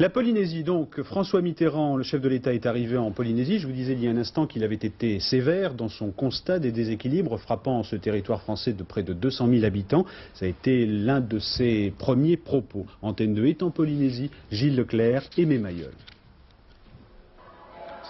La Polynésie, donc, François Mitterrand, le chef de l'État, est arrivé en Polynésie. Je vous disais il y a un instant qu'il avait été sévère dans son constat des déséquilibres frappant ce territoire français de près de 200 000 habitants. Ça a été l'un de ses premiers propos. Antenne 2 est en Polynésie, Gilles Leclerc et Mémailleul.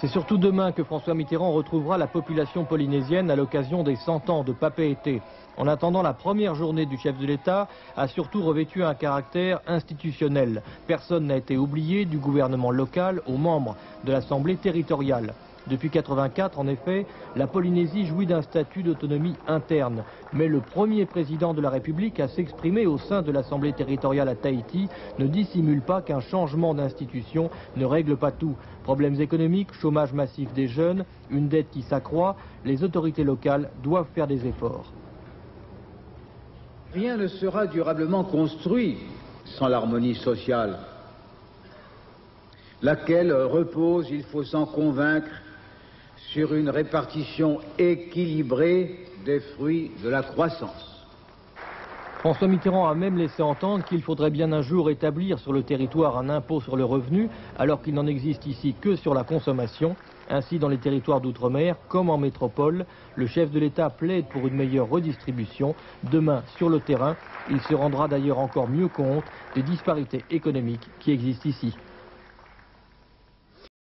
C'est surtout demain que François Mitterrand retrouvera la population polynésienne à l'occasion des 100 ans de Papeete. En attendant, la première journée du chef de l'État a surtout revêtu un caractère institutionnel. Personne n'a été oublié, du gouvernement local aux membres de l'Assemblée territoriale. Depuis 1984, en effet, la Polynésie jouit d'un statut d'autonomie interne. Mais le premier président de la République à s'exprimer au sein de l'Assemblée territoriale à Tahiti ne dissimule pas qu'un changement d'institution ne règle pas tout. Problèmes économiques, chômage massif des jeunes, une dette qui s'accroît, les autorités locales doivent faire des efforts. Rien ne sera durablement construit sans l'harmonie sociale, laquelle repose, il faut s'en convaincre, sur une répartition équilibrée des fruits de la croissance. François Mitterrand a même laissé entendre qu'il faudrait bien un jour établir sur le territoire un impôt sur le revenu, alors qu'il n'en existe ici que sur la consommation. Ainsi, dans les territoires d'outre-mer, comme en métropole, le chef de l'État plaide pour une meilleure redistribution. Demain, sur le terrain, il se rendra d'ailleurs encore mieux compte des disparités économiques qui existent ici.